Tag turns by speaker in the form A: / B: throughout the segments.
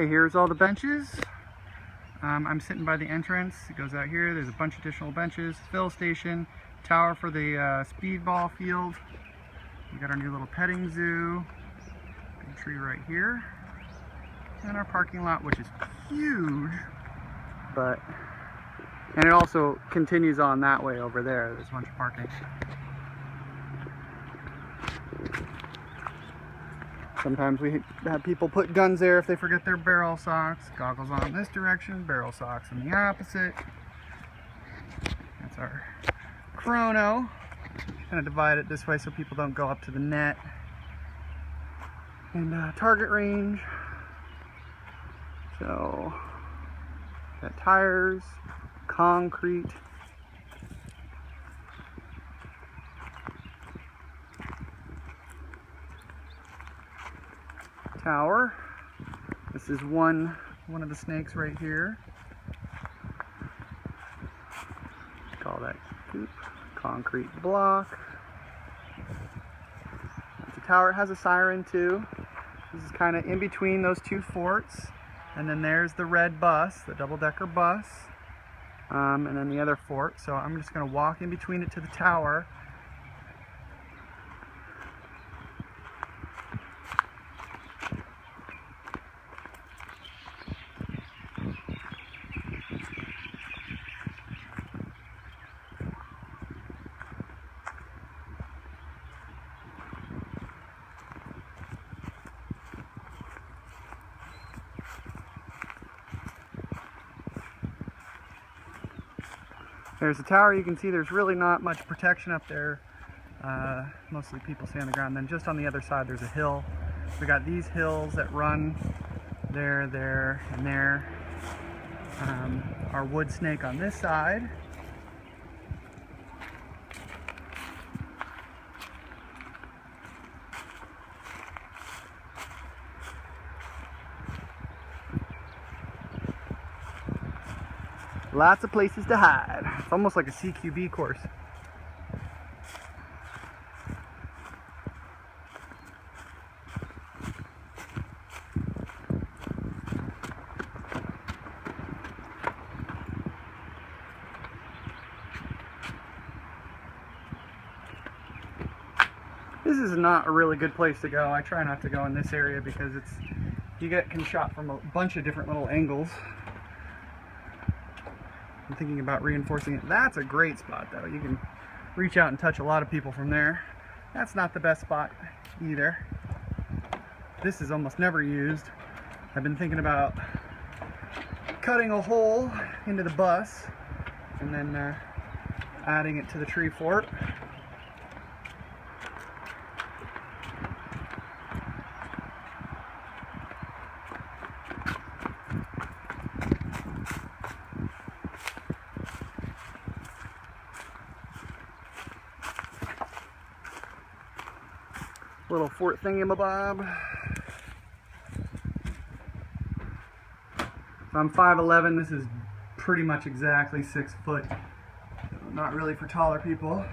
A: Okay, here's all the benches. I'm sitting by the entrance. It goes out here. There's a bunch of additional benches. Fill station, tower for the speedball field. We got our new little petting zoo. Big tree right here. And our parking lot, which is huge. And it also continues on that way over there. There's a bunch of parking. Sometimes we have people put guns there if they forget their barrel socks. Goggles on this direction, barrel socks in the opposite. That's our chrono. Kind of divide it this way so people don't go up to the net. And target range. So, got tires, concrete. Tower. This is one of the snakes right here. Call that coop. Concrete block. That's a tower. It has a siren too. This is kind of in between those two forts. And then there's the red bus, the double-decker bus. And then the other fort. So I'm just going to walk in between it to the tower. There's the tower. You can see there's really not much protection up there. Mostly people stay on the ground. Then just on the other side there's a hill. We got these hills that run there, there, and there. Our wood snake on this side. Lots of places to hide. It's almost like a CQB course. This is not a really good place to go. I try not to go in this area because you can shot from a bunch of different little angles. I'm thinking about reinforcing it. That's a great spot though. You can reach out and touch a lot of people from there. That's not the best spot either. This is almost never used. I've been thinking about cutting a hole into the bus and then adding it to the tree fort. Little fort thingamabob. So I'm 5'11". This is pretty much exactly 6 foot. So not really for taller people.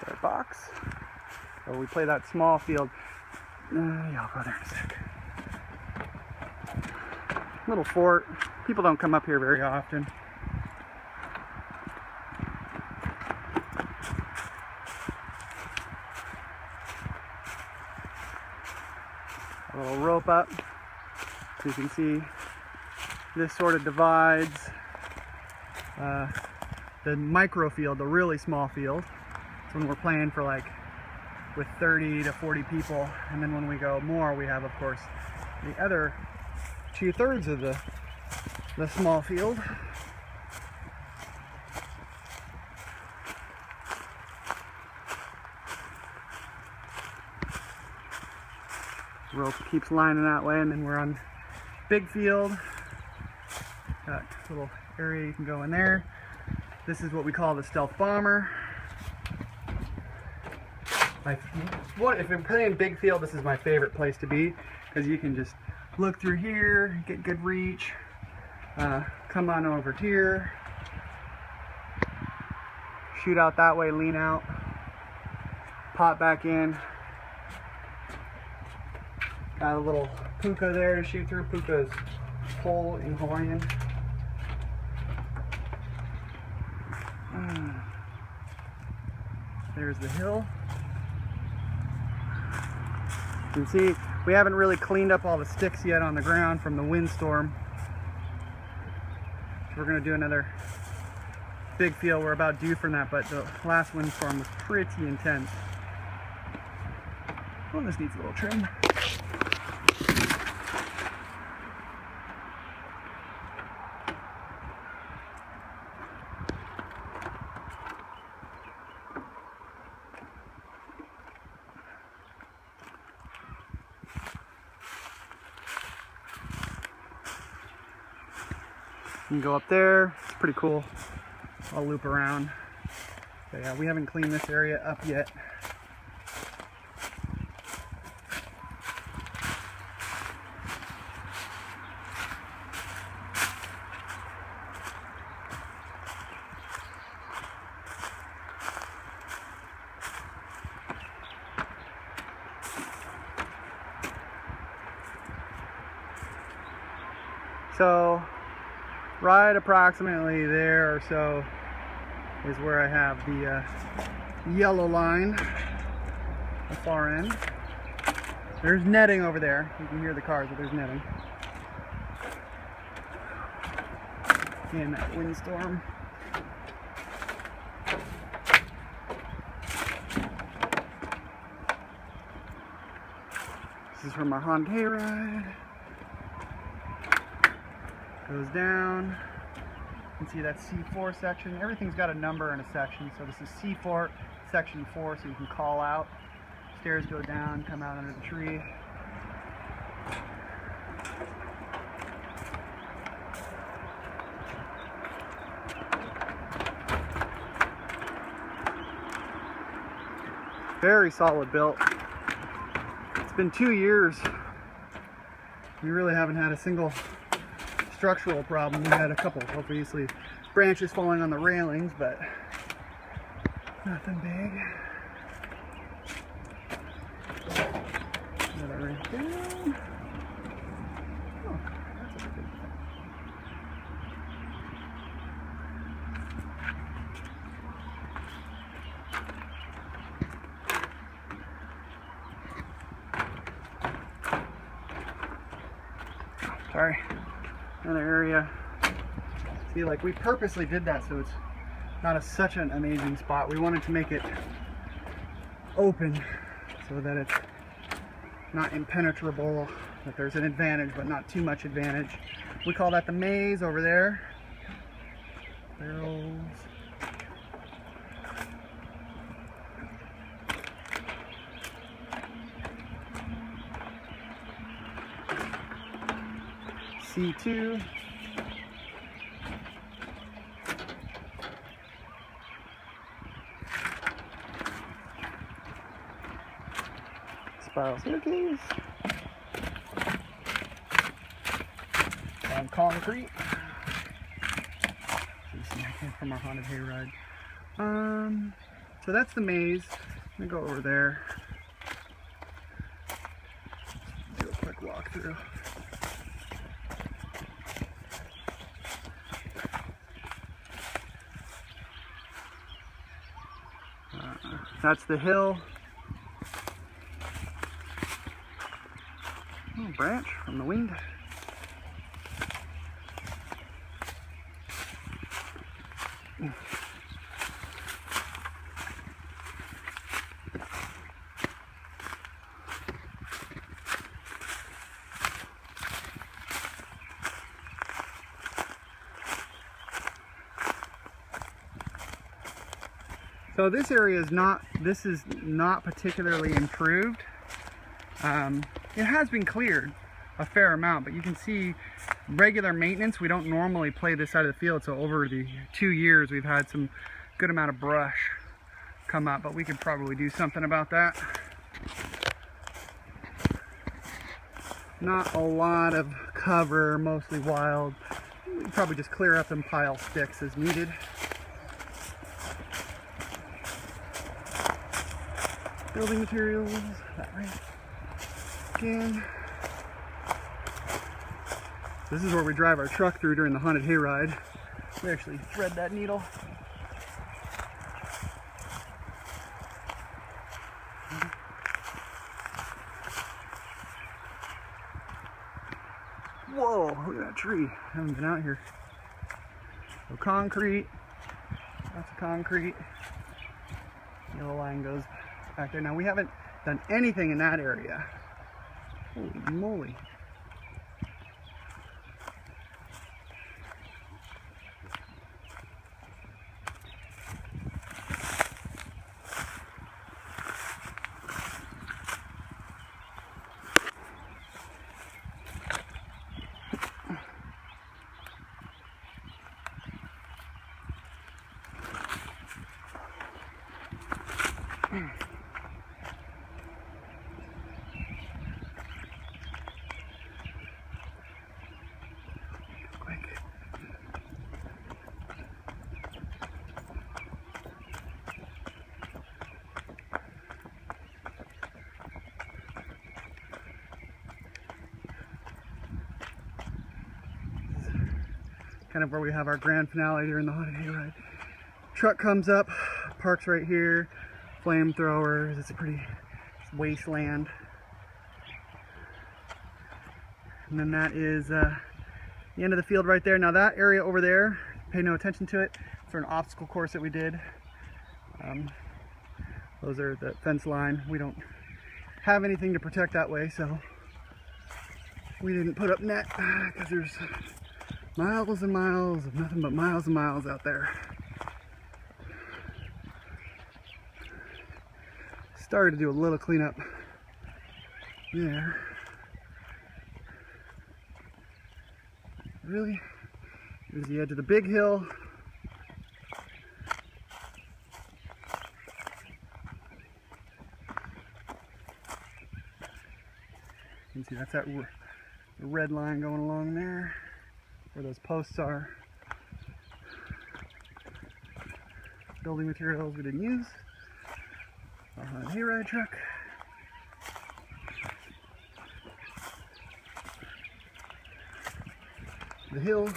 A: Start box. So we play that small field. Yeah, I'll go there in a sec. Little fort. People don't come up here very often. A little rope up. So you can see this sort of divides the micro field, the really small field. It's when we're playing for like with 30 to 40 people, and then when we go more, we have of course the other 2/3 of the small field. Rope keeps lining that way, and then we're on big field. Got little area you can go in there. This is what we call the stealth bomber. If you're playing big field, this is my favorite place to be, because you can just look through here, get good reach, come on over here, shoot out that way, lean out, pop back in. Got a little puka there to shoot through. Puka's pole in Hawaiian. There's the hill. You can see we haven't really cleaned up all the sticks yet on the ground from the windstorm. So we're going to do another big field. We're about due from that, but the last windstorm was pretty intense. Well, this needs a little trim. You can go up there, it's pretty cool. I'll loop around. But yeah, we haven't cleaned this area up yet. So right approximately there or so is where I have the yellow line, the far end. There's netting over there. You can hear the cars, but there's netting. In that windstorm. This is from my Honda Hayride. Goes down. You can see that C4 section. Everything's got a number and a section. So this is C4, section 4, so you can call out. Stairs go down, come out under the tree. Very solid built. It's been 2 years. We really haven't had a single structural problem. We had a couple, obviously, branches falling on the railings, but nothing big. Another right down. Oh, that's a good thing. Sorry. Another area. See, like, we purposely did that so it's not such an amazing spot. We wanted to make it open so that it's not impenetrable, that there's an advantage but not too much advantage. We call that the maze over there. Barrels. C2. Spiral staircase. On concrete. From our Honda Hayride. So that's the maze. I'm gonna go over there. Do a quick walkthrough. That's the hill. Oh, branch from the wind. So this area is not particularly improved. It has been cleared a fair amount, but you can see regular maintenance, we don't normally play this side of the field, so over the 2 years we've had some good amount of brush come up, but we could probably do something about that. Not a lot of cover, mostly wild. We can probably just clear up and pile sticks as needed. Building materials, that right. Again. This is where we drive our truck through during the haunted hayride. We actually thread that needle. Whoa, look at that tree. I haven't been out here. So concrete, lots of concrete. Yellow line goes back there. Now we haven't done anything in that area. Holy moly. Kind of where we have our grand finale during the haunted hayride. Truck comes up, parks right here, flamethrowers. It's a pretty wasteland. And then that is the end of the field right there. Now that area over there, pay no attention to it. It's for an obstacle course that we did. Those are the fence line. We don't have anything to protect that way, so we didn't put up net because there's miles and miles of nothing but miles and miles out there. Started to do a little cleanup there. Really, here's the edge of the big hill. You can see that's that red line going along there, where those posts are. Building materials we didn't use. Our hayride truck. The hill.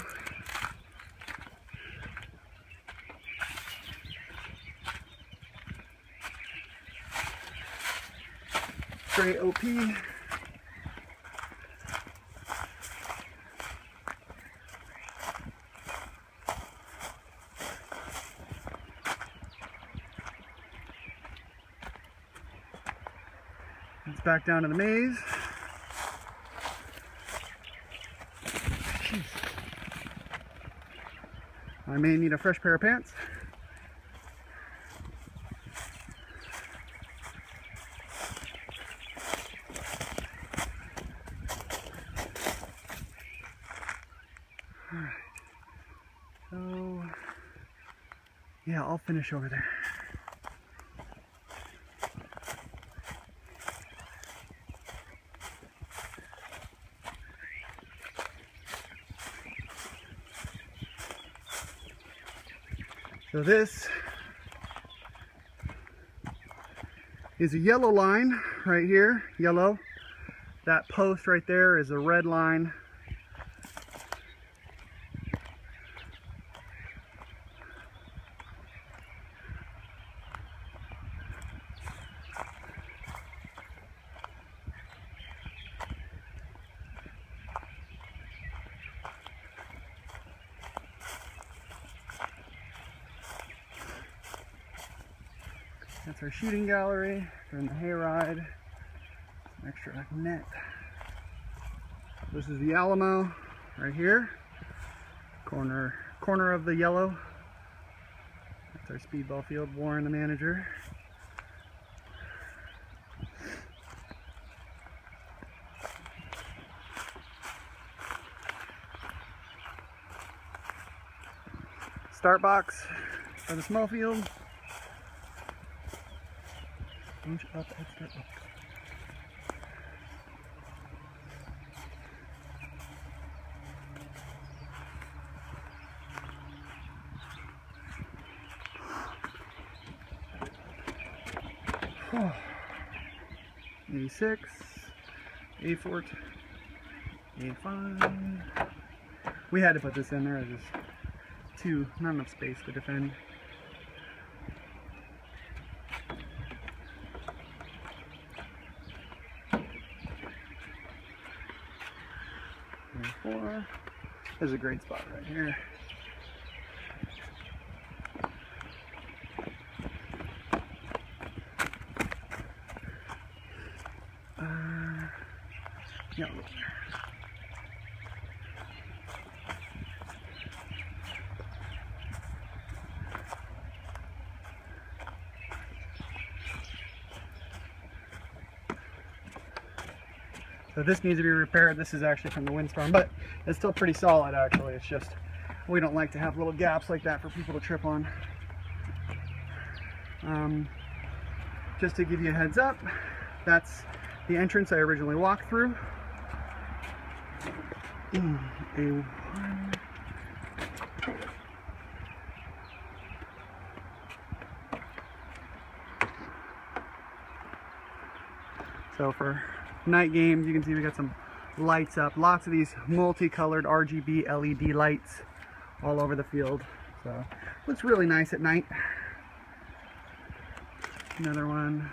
A: Gray OP. It's back down to the maze. Jeez. I may need a fresh pair of pants. All right. So, yeah, I'll finish over there. So this is a yellow line right here, yellow. That post right there is a red line. That's our shooting gallery during the hayride. Some extra net. This is the Alamo right here. Corner of the yellow. That's our speedball field. Warren, the manager. start box for the small field. Punch up at start box. Oh. A6, A4, A5. We had to put this in there. It's just not enough space to defend. A4. There's a great spot right here. Yeah. So this needs to be repaired. This is actually from the windstorm, but it's still pretty solid actually. It's just we don't like to have little gaps like that for people to trip on. Just to give you a heads up, that's the entrance I originally walked through. A1. So for night games, you can see we got some lights up. Lots of these multicolored RGB LED lights all over the field. So looks really nice at night. Another one.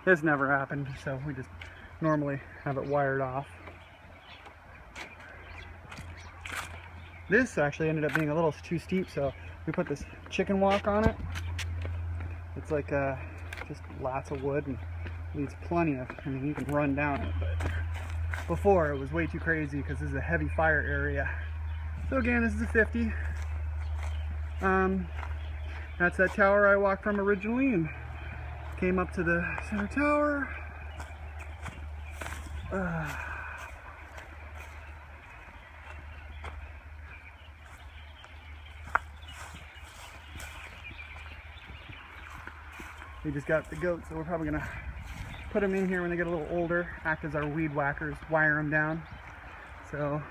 A: This never happened, so we just normally have it wired off. This actually ended up being a little too steep, so we put this chicken walk on it. It's like just lots of wood and leaves plenty of, I mean, you can run down it, but before it was way too crazy because this is a heavy fire area. So again, this is a 50. That's that tower I walked from originally and came up to the center tower. We just got the goats, so we're probably gonna put them in here when they get a little older, act as our weed whackers, wire them down. So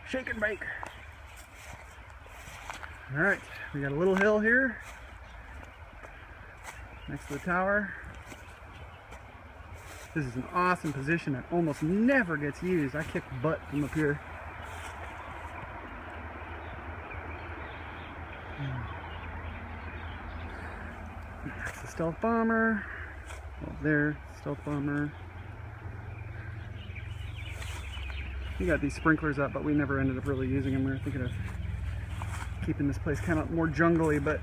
A: shake and bake. All right, we got a little hill here next to the tower. This is an awesome position that almost never gets used. I kick butt from up here. That's the stealth bomber. Over there, stealth bomber. We got these sprinklers up, but we never ended up really using them. We were thinking of keeping this place kind of more jungly, but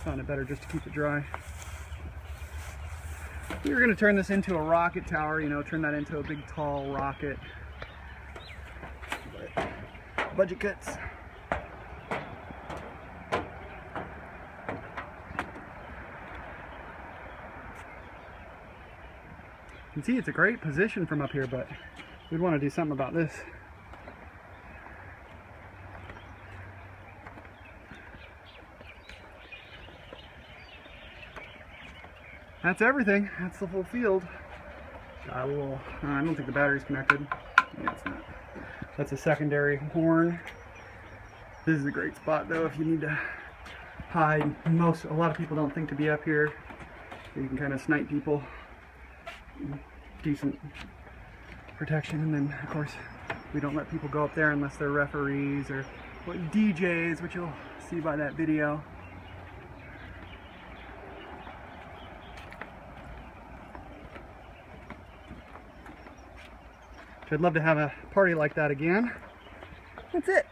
A: found it better just to keep it dry. We were going to turn this into a rocket tower, you know, turn that into a big tall rocket. But budget cuts. You can see it's a great position from up here, but we'd want to do something about this. That's everything. That's the whole field. I don't think the battery's connected. Yeah, it's not. That's a secondary horn. This is a great spot though if you need to hide. A lot of people don't think to be up here. You can kind of snipe people. Decent protection, and then of course we don't let people go up there unless they're referees or DJs, which you'll see by that video. I'd love to have a party like that again. That's it.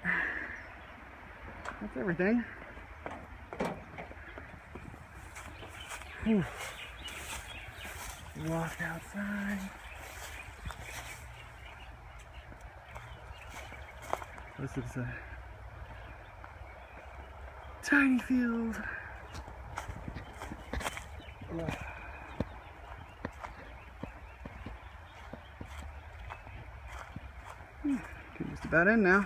A: That's everything. Whew. Walk outside. This is a tiny field. Just about in now.